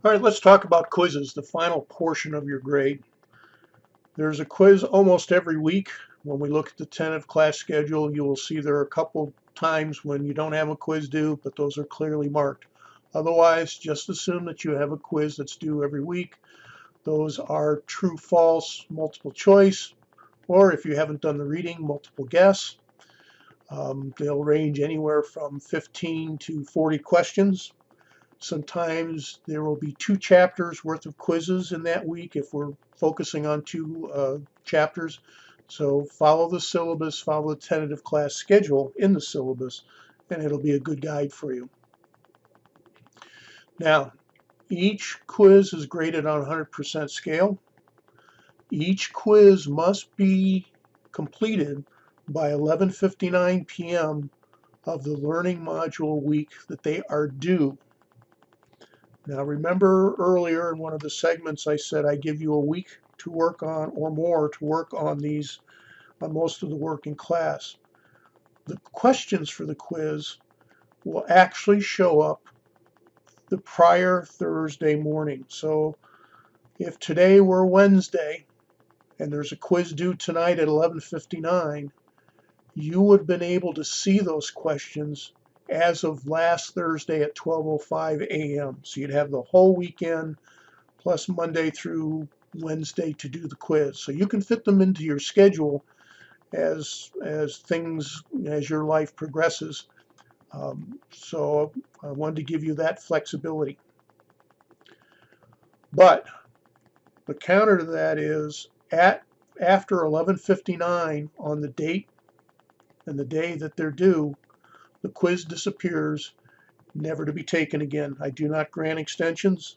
All right, let's talk about quizzes, the final portion of your grade. There's a quiz almost every week. When we look at the tentative class schedule, you will see there are a couple times when you don't have a quiz due, but those are clearly marked. Otherwise, just assume that you have a quiz that's due every week. Those are true, false, multiple choice, or if you haven't done the reading, multiple guess. They'll range anywhere from 15 to 40 questions. Sometimes there will be 2 chapters worth of quizzes in that week if we're focusing on 2 chapters. So follow the syllabus, follow the tentative class schedule in the syllabus, and it'll be a good guide for you. Now, each quiz is graded on a 100% scale. Each quiz must be completed by 11:59 p.m. of the learning module week that they are due. Now remember earlier in one of the segments I said I give you a week to work on or more to work on these, on most of the work in class. The questions for the quiz will actually show up the prior Thursday morning. So if today were Wednesday and there's a quiz due tonight at 11:59, you would have been able to see those questions as of last Thursday at 12:05 a.m. So you'd have the whole weekend plus Monday through Wednesday to do the quiz. So you can fit them into your schedule as your life progresses. So I wanted to give you that flexibility. But the counter to that is after 11:59 on the date and the day that they're due, the quiz disappears, never to be taken again. I do not grant extensions.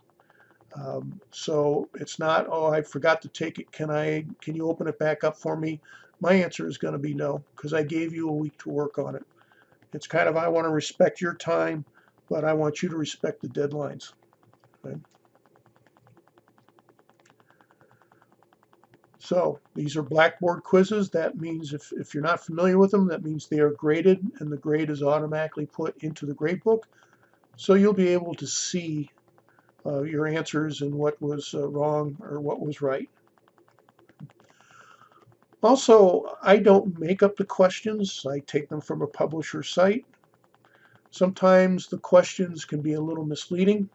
So it's not, oh, I forgot to take it. Can you open it back up for me? My answer is going to be no, because I gave you a week to work on it. It's kind of, I want to respect your time, but I want you to respect the deadlines. Okay? So these are Blackboard quizzes. That means if you're not familiar with them, that means they are graded, and the grade is automatically put into the grade book. So you'll be able to see your answers and what was wrong or what was right. Also, I don't make up the questions. I take them from a publisher site. Sometimes the questions can be a little misleading.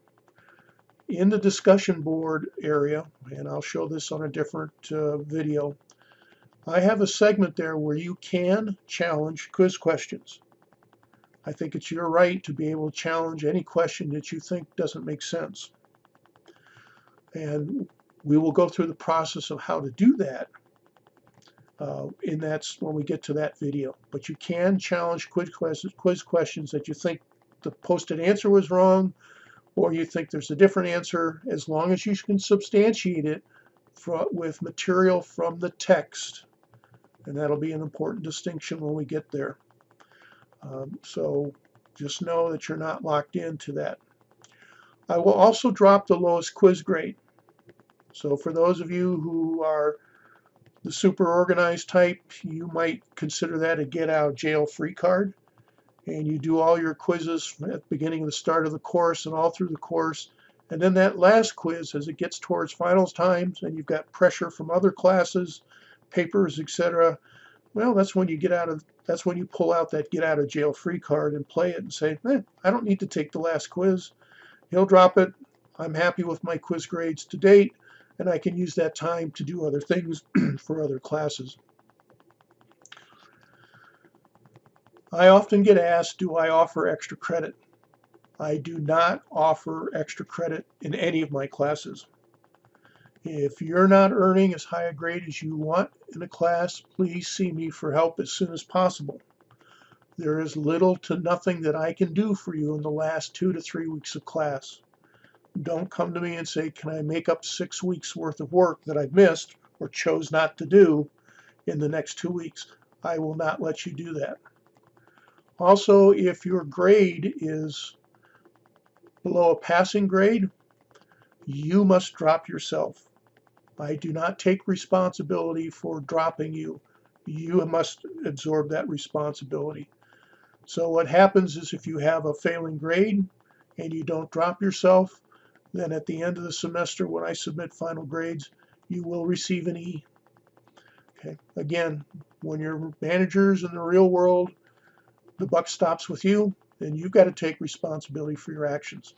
In the discussion board area, and I'll show this on a different video, I have a segment there where you can challenge quiz questions. I think it's your right to be able to challenge any question that you think doesn't make sense. And we will go through the process of how to do that, and that's when we get to that video. But you can challenge quiz questions that you think the posted answer was wrong, or you think there's a different answer, as long as you can substantiate it with material from the text. And that'll be an important distinction when we get there. So just know that you're not locked into that. I will also drop the lowest quiz grade. So for those of you who are the super organized type, you might consider that a get out of jail free card. And you do all your quizzes at the beginning and the start of the course and all through the course. And then that last quiz, as it gets towards finals times and you've got pressure from other classes, papers, etc., well, that's when you pull out that get out of jail free card and play it and say, I don't need to take the last quiz. He'll drop it. I'm happy with my quiz grades to date, and I can use that time to do other things for other classes. I often get asked, do I offer extra credit? I do not offer extra credit in any of my classes. If you're not earning as high a grade as you want in a class, please see me for help as soon as possible. There is little to nothing that I can do for you in the last 2 to 3 weeks of class. Don't come to me and say, can I make up 6 weeks worth of work that I've missed or chose not to do in the next 2 weeks. I will not let you do that. Also, if your grade is below a passing grade, you must drop yourself. I do not take responsibility for dropping you. You must absorb that responsibility. So what happens is if you have a failing grade and you don't drop yourself, then at the end of the semester, when I submit final grades, you will receive an E. Okay. Again, when you're managers in the real world, the buck stops with you, and you've got to take responsibility for your actions.